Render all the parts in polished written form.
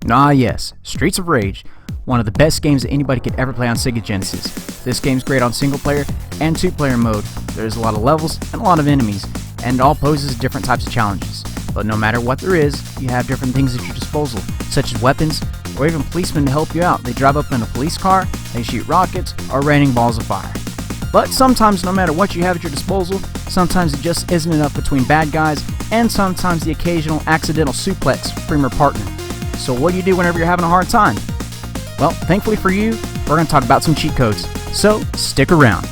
Ah yes, Streets of Rage, one of the best games that anybody could ever play on Sega Genesis. This game's great on single player and two player mode. There's a lot of levels and a lot of enemies, and it all poses different types of challenges. But no matter what there is, you have different things at your disposal, such as weapons, or even policemen to help you out. They drive up in a police car, they shoot rockets, or raining balls of fire. But sometimes, no matter what you have at your disposal, sometimes it just isn't enough between bad guys, and sometimes the occasional accidental suplex from your partner. So what do you do whenever you're having a hard time? Well, thankfully for you, we're going to talk about some cheat codes. So, stick around.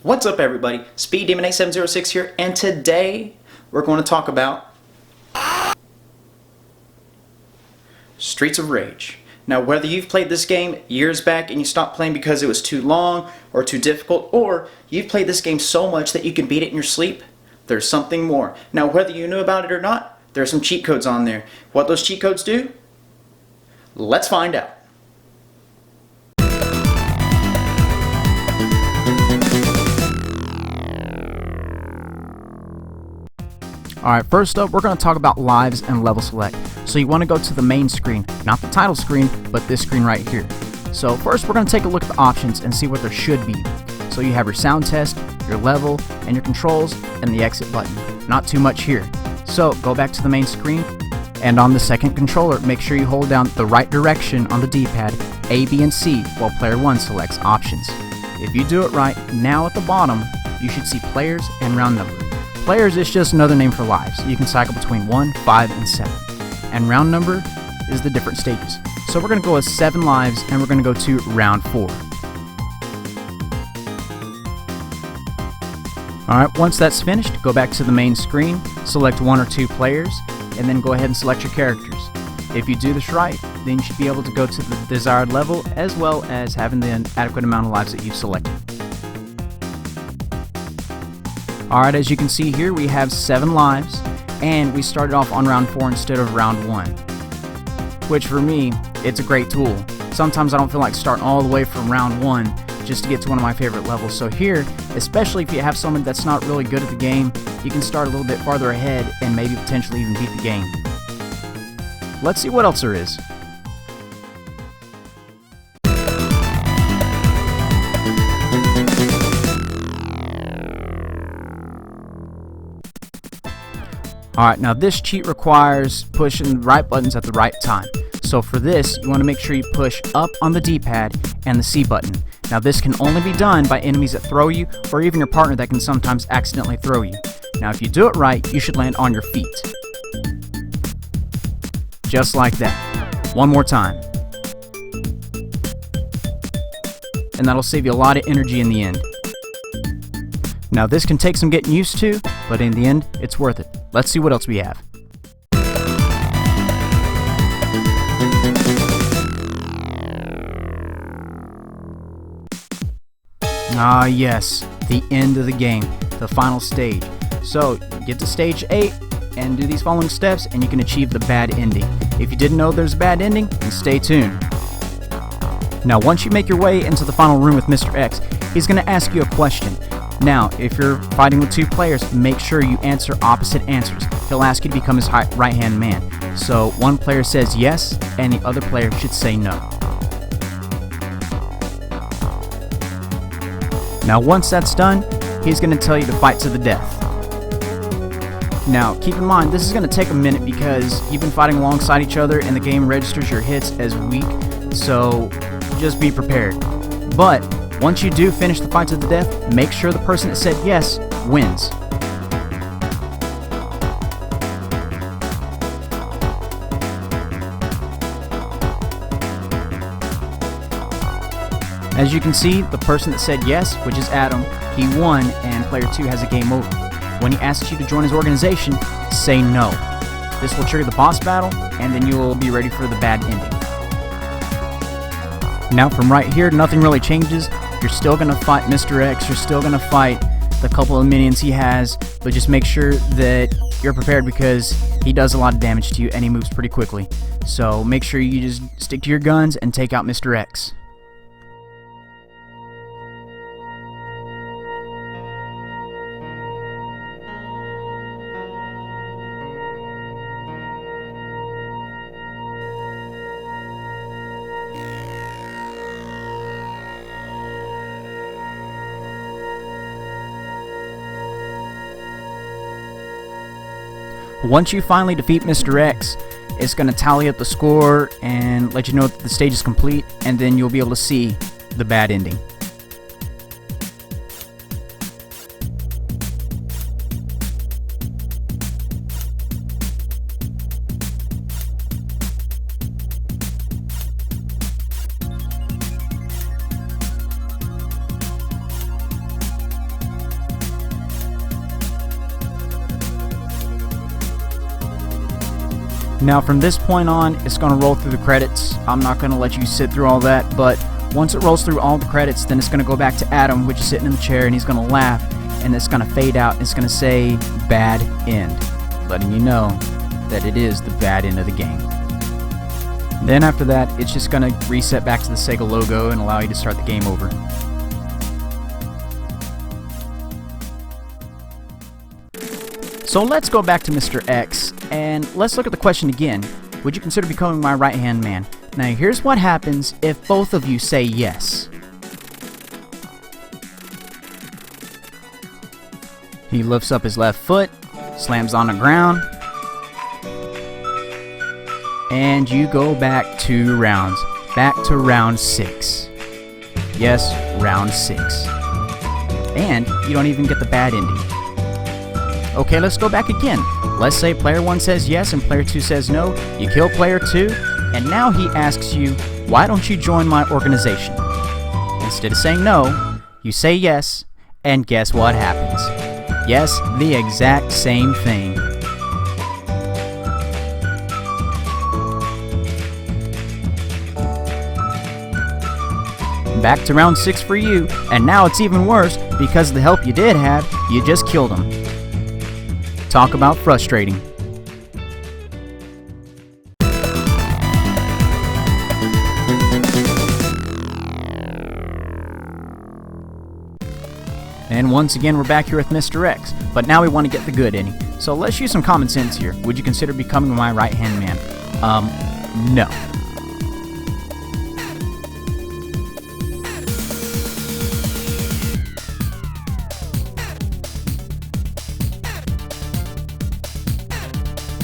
What's up everybody, Speed Demon 8706 here, and today we're going to talk about Streets of Rage. Now whether you've played this game years back and you stopped playing because it was too long or too difficult, or you've played this game so much that you can beat it in your sleep, there's something more. Now whether you knew about it or not, there are some cheat codes on there. What those cheat codes do? Let's find out. Alright, first up, we're going to talk about lives and level select. So you want to go to the main screen, not the title screen, but this screen right here. So first we're going to take a look at the options and see what there should be. So you have your sound test, your level, and your controls, and the exit button. Not too much here. So go back to the main screen, and on the second controller, make sure you hold down the right direction on the D-pad, A, B, and C, while player 1 selects options. If you do it right, now at the bottom, you should see players and round number. Players is just another name for lives. You can cycle between 1, 5, and 7. And round number is the different stages. So we're going to go with 7 lives, and we're going to go to round 4. Alright, once that's finished, go back to the main screen, select 1 or 2 players, and then go ahead and select your characters. If you do this right, then you should be able to go to the desired level, as well as having the adequate amount of lives that you've selected. Alright, as you can see here, we have 7 lives, and we started off on round 4 instead of round 1. Which for me, it's a great tool. Sometimes I don't feel like starting all the way from round 1 just to get to one of my favorite levels. So here, especially if you have someone that's not really good at the game, you can start a little bit farther ahead and maybe potentially even beat the game. Let's see what else there is. Alright, now this cheat requires pushing the right buttons at the right time. So for this, you want to make sure you push up on the D-pad and the C button. Now this can only be done by enemies that throw you, or even your partner that can sometimes accidentally throw you. Now if you do it right, you should land on your feet. Just like that. One more time. And that'll save you a lot of energy in the end. Now this can take some getting used to, but in the end, it's worth it. Let's see what else we have. Ah yes, the end of the game, the final stage. So, get to stage 8 and do these following steps and you can achieve the bad ending. If you didn't know there's a bad ending, then stay tuned. Now once you make your way into the final room with Mr. X, he's going to ask you a question. Now, if you're fighting with 2 players, make sure you answer opposite answers. He'll ask you to become his right-hand man. So, one player says yes, and the other player should say no. Now, once that's done, he's going to tell you to fight to the death. Now, keep in mind, this is going to take a minute because you've been fighting alongside each other and the game registers your hits as weak, so just be prepared. But once you do finish the fight to the death, make sure the person that said yes wins. As you can see, the person that said yes, which is Adam, he won, and player 2 has a game over. When he asks you to join his organization, say no. This will trigger the boss battle, and then you will be ready for the bad ending. Now from right here, nothing really changes. You're still going to fight Mr. X, you're still going to fight the couple of minions he has, but just make sure that you're prepared because he does a lot of damage to you and he moves pretty quickly. So make sure you just stick to your guns and take out Mr. X. Once you finally defeat Mr. X, it's going to tally up the score and let you know that the stage is complete, and then you'll be able to see the bad ending. Now from this point on, it's going to roll through the credits. I'm not going to let you sit through all that, but once it rolls through all the credits, then it's going to go back to Adam, which is sitting in the chair, and he's going to laugh, and it's going to fade out. It's going to say, bad end, letting you know that it is the bad end of the game. Then after that, it's just going to reset back to the Sega logo and allow you to start the game over. So let's go back to Mr. X, and let's look at the question again. Would you consider becoming my right-hand man? Now here's what happens if both of you say yes. He lifts up his left foot, slams on the ground, and you go back 2 rounds. Back to round 6. Yes, round 6. And you don't even get the bad ending. Okay, let's go back again. Let's say player 1 says yes and player 2 says no. You kill player 2, and now he asks you, why don't you join my organization? Instead of saying no, you say yes, and guess what happens? Yes, the exact same thing. Back to round 6 for you, and now it's even worse because of the help you did have, you just killed him. Talk about frustrating. And once again, we're back here with Mr. X, but now we want to get the good ending. So let's use some common sense here. Would you consider becoming my right-hand man? No.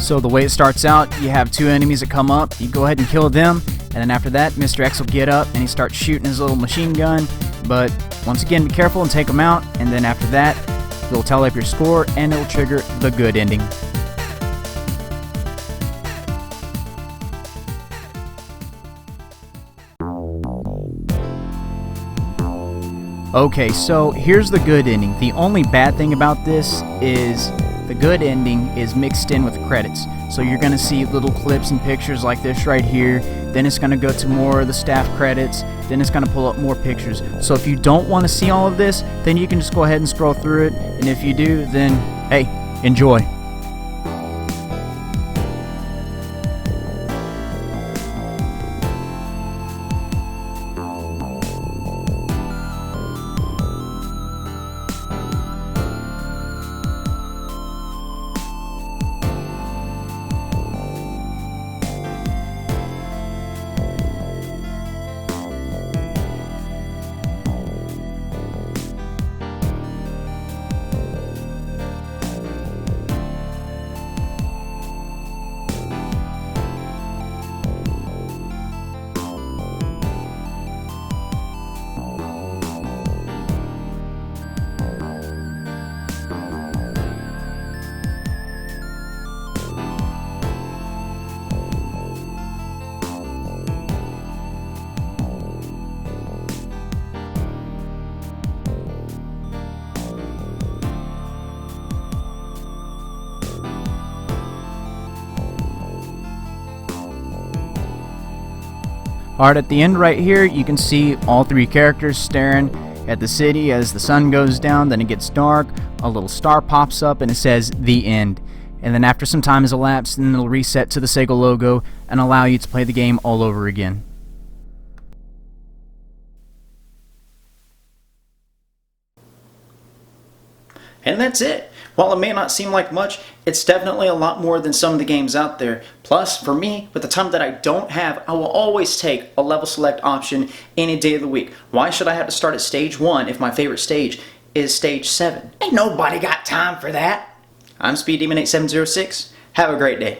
So the way it starts out, you have 2 enemies that come up, you go ahead and kill them, and then after that, Mr. X will get up and he starts shooting his little machine gun, but once again, be careful and take them out, and then after that, you'll tally up your score and it'll trigger the good ending. Okay, so here's the good ending. The only bad thing about this is the good ending is mixed in with the credits. So you're going to see little clips and pictures like this right here. Then it's going to go to more of the staff credits. Then it's going to pull up more pictures. So if you don't want to see all of this, then you can just go ahead and scroll through it. And if you do, then hey, enjoy. Alright, at the end right here, you can see all 3 characters staring, at the city as the sun goes down, then it gets dark, a little star pops up and it says the end. And then after some time has elapsed, then it'll reset to the Sega logo and allow you to play the game all over again. And that's it. While it may not seem like much, it's definitely a lot more than some of the games out there. Plus, for me, with the time that I don't have, I will always take a level select option any day of the week. Why should I have to start at stage 1 if my favorite stage is stage 7? Ain't nobody got time for that. I'm SpeedDemon8706. Have a great day.